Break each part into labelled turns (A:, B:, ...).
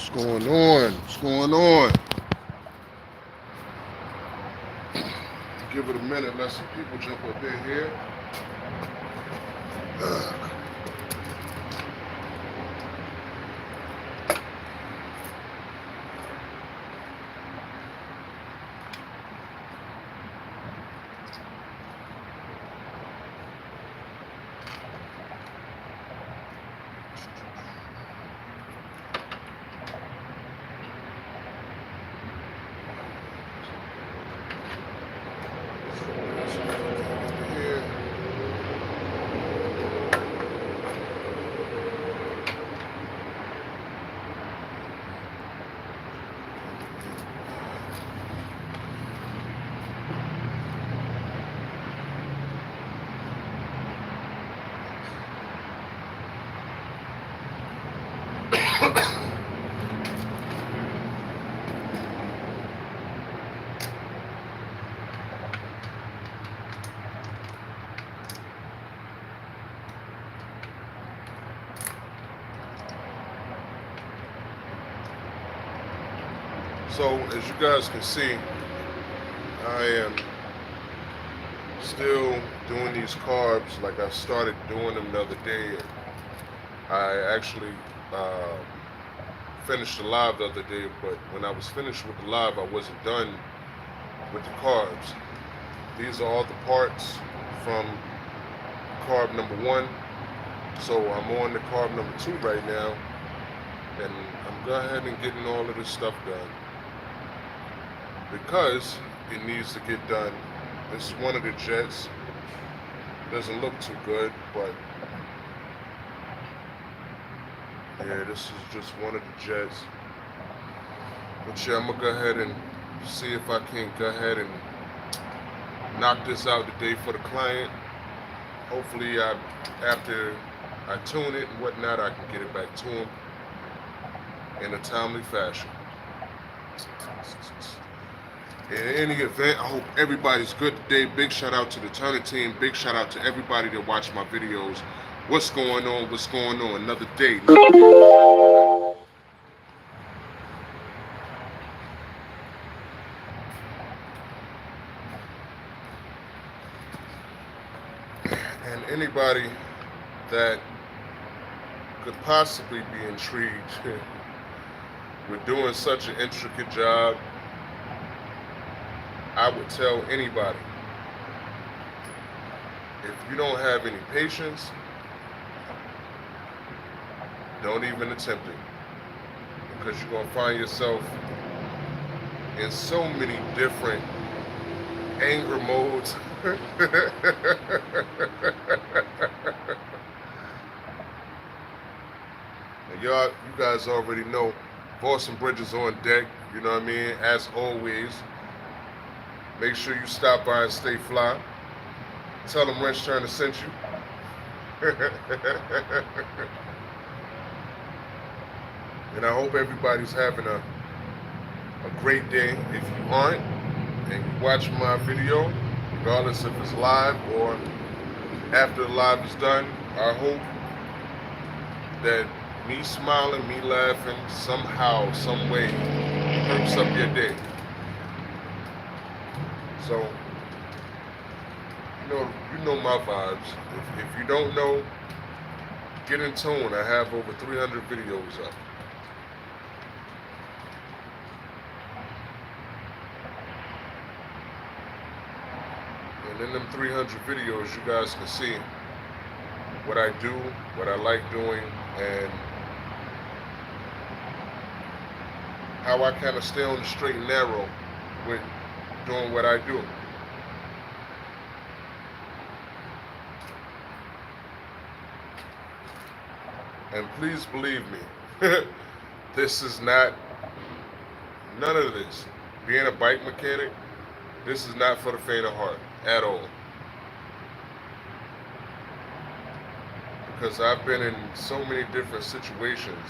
A: What's going on? What's going on? Give it a minute. Let some people jump up in here. So, as you guys can see, I am still doing these carbs like I started doing them the other day. I actually uh, finished the live the other day, but when I was finished with the live, I wasn't done with the carbs. These are all the parts from carb number one. So I'm on the carb number two right now, and I'm going ahead and getting all of this stuff done because it needs to get done. This is one of the jets. Doesn't look too good, but yeah, this is just one of the jets. But yeah, I'm gonna go ahead and see if I can go ahead and knock this out today for the client. Hopefully, after I tune it and whatnot, I can get it back to him in a timely fashion. In any event, I hope everybody's good today. Big shout out to the Turner team. Big shout out to everybody that watched my videos. What's going on? What's going on? Another day. And anybody that could possibly be intrigued with doing such an intricate job, I would tell anybody, if you don't have any patience, don't even attempt it, because you're going to find yourself in so many different anger modes. And you guys already know, Boston Bridges on deck, you know what I mean? As always, make sure you stop by and stay fly. Tell them Wrenchturna sent you. And I hope everybody's having a great day. If you aren't, and you watch my video, regardless if it's live or after the live is done, I hope that me smiling, me laughing, somehow, some way, perks up your day. So, you know my vibes. If you don't know, get in tune. I have over 300 videos up. And in them 300 videos, you guys can see what I do, what I like doing, and how I kind of stay on the straight and narrow with doing what I do. And please believe me, this is not, none of this. Being a bike mechanic, this is not for the faint of heart at all. Because I've been in so many different situations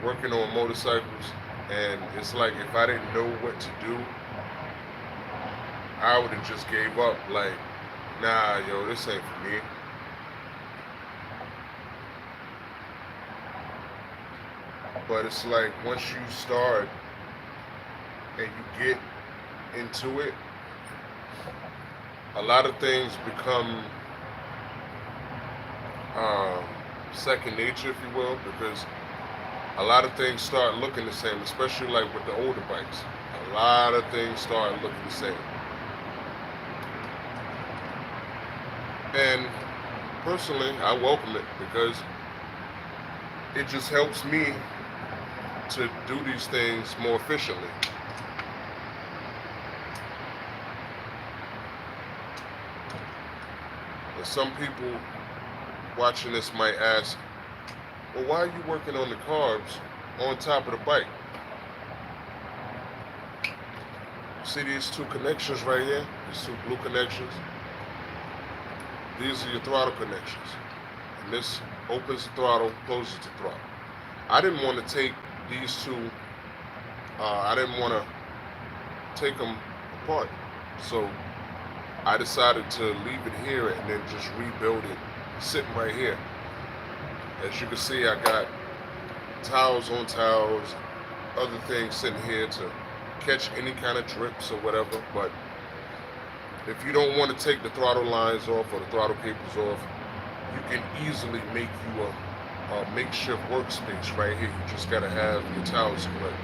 A: working on motorcycles, and it's like if I didn't know what to do, I would have just gave up. Like, nah, yo, this ain't for me. But it's like once you start and you get into it, a lot of things become um, second nature, if you will, because a lot of things start looking the same, especially like with the older bikes. A lot of things start looking the same. And personally, I welcome it because it just helps me to do these things more efficiently. And some people watching this might ask, well, why are you working on the carbs on top of the bike? See these two connections right here? These two blue connections? These are your throttle connections. And this opens the throttle, closes the throttle. I didn't want to take these two, I didn't want to take them apart. So I decided to leave it here and then just rebuild it sitting right here. As you can see, I got towels on towels, other things sitting here to catch any kind of drips or whatever. But if you don't want to take the throttle lines off or the throttle cables off, you can easily make you a makeshift workspace right here. You just gotta have your towels correct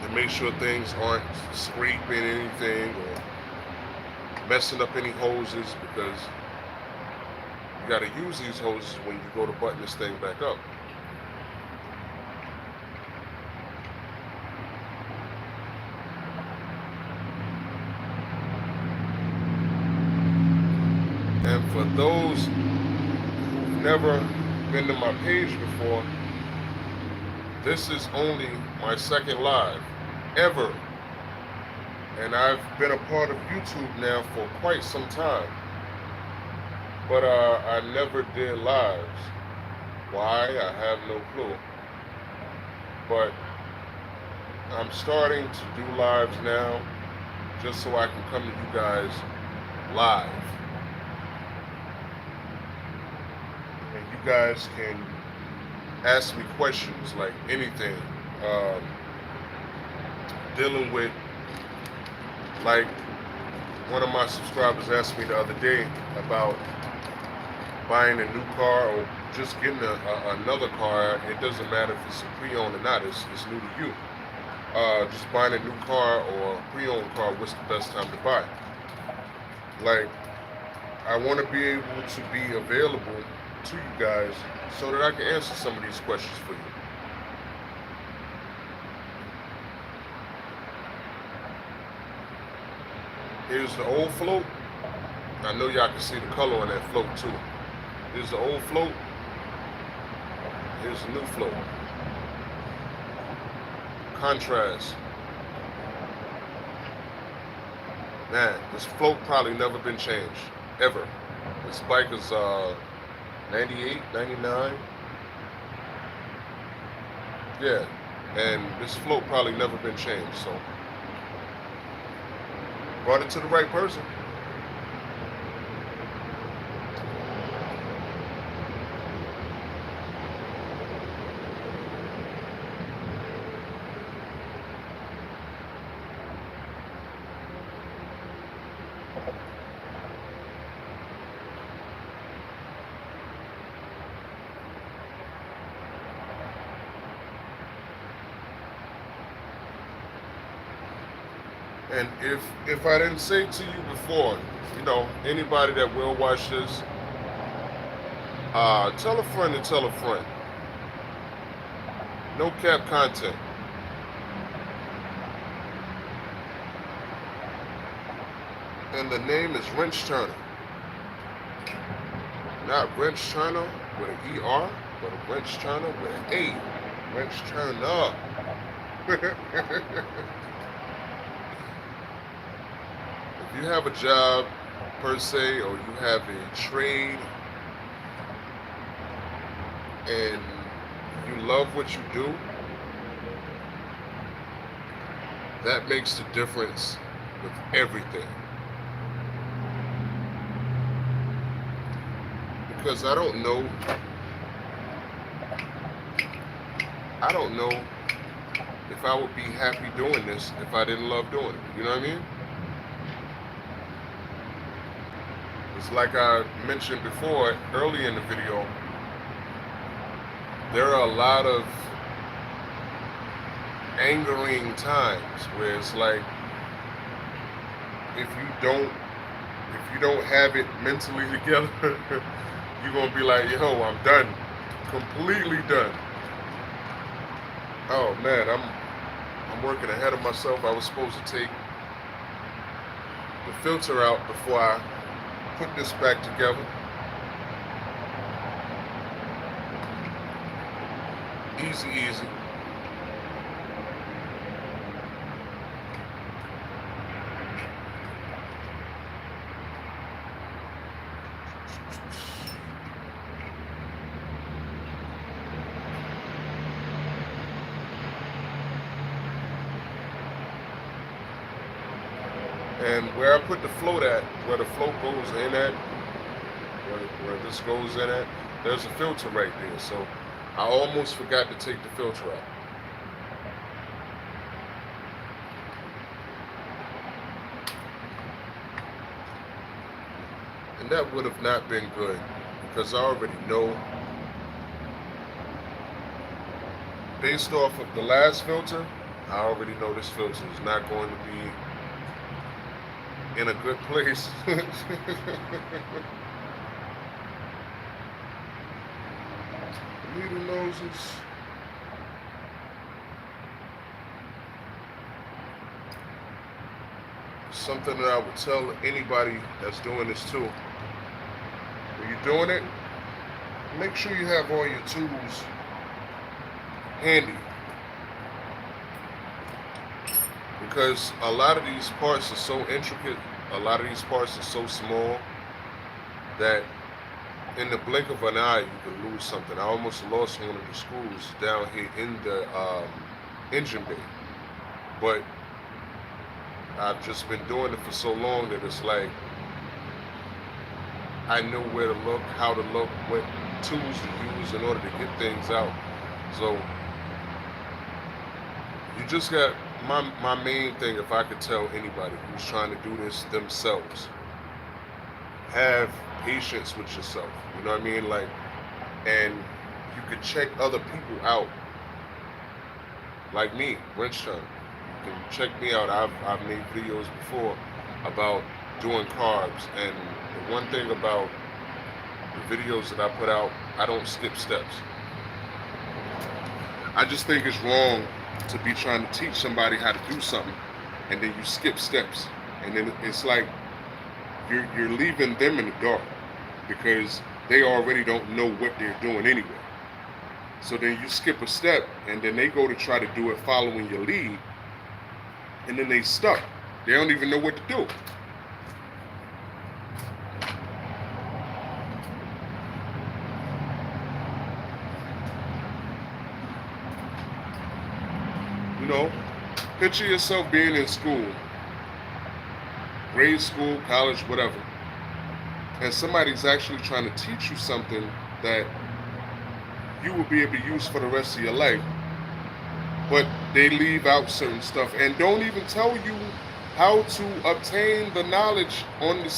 A: and make sure things aren't scraping anything or messing up any hoses, because you gotta use these hoses when you go to button this thing back up. And for those who've never been to my page before, this is only my second live ever. And I've been a part of YouTube now for quite some time. But I never did lives. Why? I have no clue. But I'm starting to do lives now just so I can come to you guys live. And you guys can ask me questions like anything. Dealing with, like, one of my subscribers asked me the other day about buying a new car or just getting another car. It doesn't matter if it's a pre-owned or not, it's new to you. Just buying a new car or a pre-owned car, what's the best time to buy? Like, I want to be able to be available to you guys so that I can answer some of these questions for you. Here's the old float. I know y'all can see the color on that float too. Here's the old float. Here's the new float. Contrast. Man, this float probably never been changed, ever. This bike is 98, 99. Yeah, and this float probably never been changed, so brought it to the right person. And if I didn't say to you before, you know, anybody that will watch this, tell a friend to tell a friend. No cap content. And the name is Wrenchturna. Not Wrenchturna with an ER, but a Wrenchturna with an A. Wrenchturna. If you have a job per se, or you have a trade and you love what you do, that makes the difference with everything. Because I don't know I don't know if I would be happy doing this if I didn't love doing it. You know what I mean? It's like I mentioned before, early in the video, there are a lot of angering times where it's like if you don't if you don't have it mentally together, you're gonna be like, yo, I'm done. Completely done. Oh man, I'm working ahead of myself. I was supposed to take the filter out before I put this back together. Easy, easy. And where I put the float at, where the float goes in at, where this goes in at, there's a filter right there. So I almost forgot to take the filter out. And that would have not been good because I already know, based off of the last filter, I already know this filter is not going to be in a good place. Needle noses. Something that I would tell anybody that's doing this too. When you're doing it, make sure you have all your tools handy. Because a lot of these parts are so intricate, a lot of these parts are so small that in the blink of an eye you can lose something. I almost lost one of the screws down here in the engine bay. But I've just been doing it for so long that it's like I know where to look, how to look, what tools to use in order to get things out. So you just got my main thing, if I could tell anybody who's trying to do this themselves, have patience with yourself. You know what I mean? Like, and you could check other people out. Like me, Wrenchturna. You can check me out. I've made videos before about doing carbs, and the one thing about the videos that I put out, I don't skip steps. I just think it's wrong to be trying to teach somebody how to do something and then you skip steps, and then it's like you're leaving them in the dark because they already don't know what they're doing anyway. So then you skip a step and then they go to try to do it following your lead, and then they stuck. They don't even know what to do. You know, picture yourself being in school, grade school, college, whatever, and somebody's actually trying to teach you something that you will be able to use for the rest of your life, but they leave out certain stuff and don't even tell you how to obtain the knowledge on the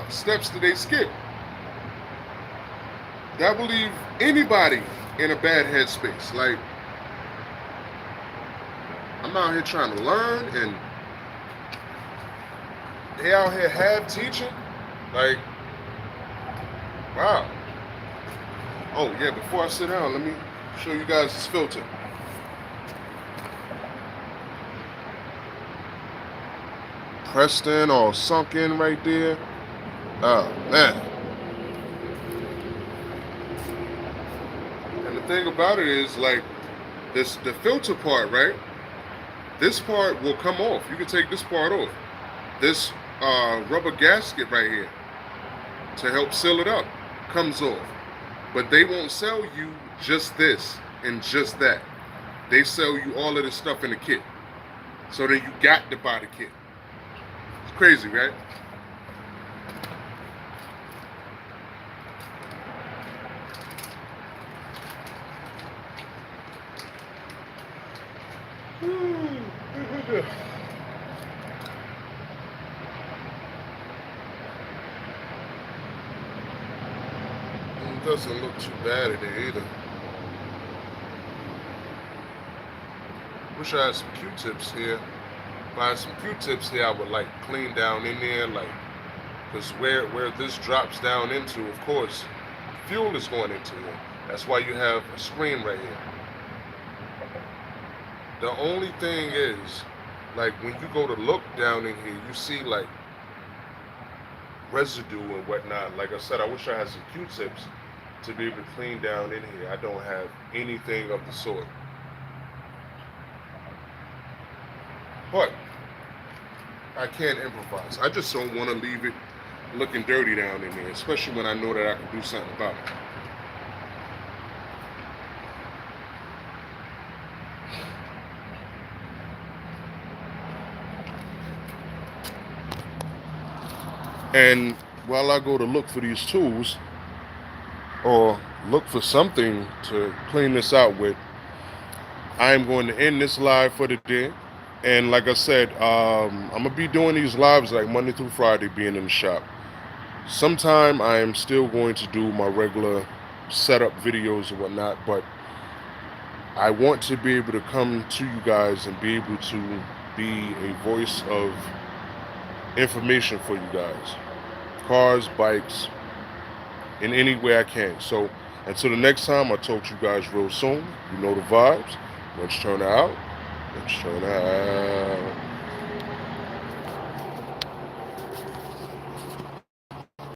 A: steps that they skip. That will leave anybody in a bad headspace. Like, I'm out here trying to learn, and they out here half teaching. Like, wow. Oh yeah, before I sit down, let me show you guys this filter. Pressed in or sunk in right there. Oh man. And the thing about it is, like, the filter part, right? This part will come off. You can take this part off. This rubber gasket right here to help seal it up comes off. But they won't sell you just this and just that. They sell you all of this stuff in the kit. So then you got to buy the kit. It's crazy, right? Yeah. It doesn't look too bad in there either. Wish I had some Q-tips here. If I had some Q-tips here, I would like clean down in there, like, because where this drops down into, of course, fuel is going into here. That's why you have a screen right here. The only thing is, like, when you go to look down in here, you see like residue and whatnot. Like I said, I wish I had some Q-tips to be able to clean down in here. I don't have anything of the sort. But I can't improvise. I just don't want to leave it looking dirty down in there, especially when I know that I can do something about it. And while I go to look for these tools or look for something to clean this out with, I am going to end this live for the day. And like I said, I'm gonna be doing these lives like Monday through Friday, being in the shop. Sometime I am still going to do my regular setup videos and whatnot, but I want to be able to come to you guys and be able to be a voice of information for you guys. Cars, bikes, in any way I can. So until the next time, I'll talk to you guys real soon. You know the vibes. Wrenchturna out. Wrenchturna out.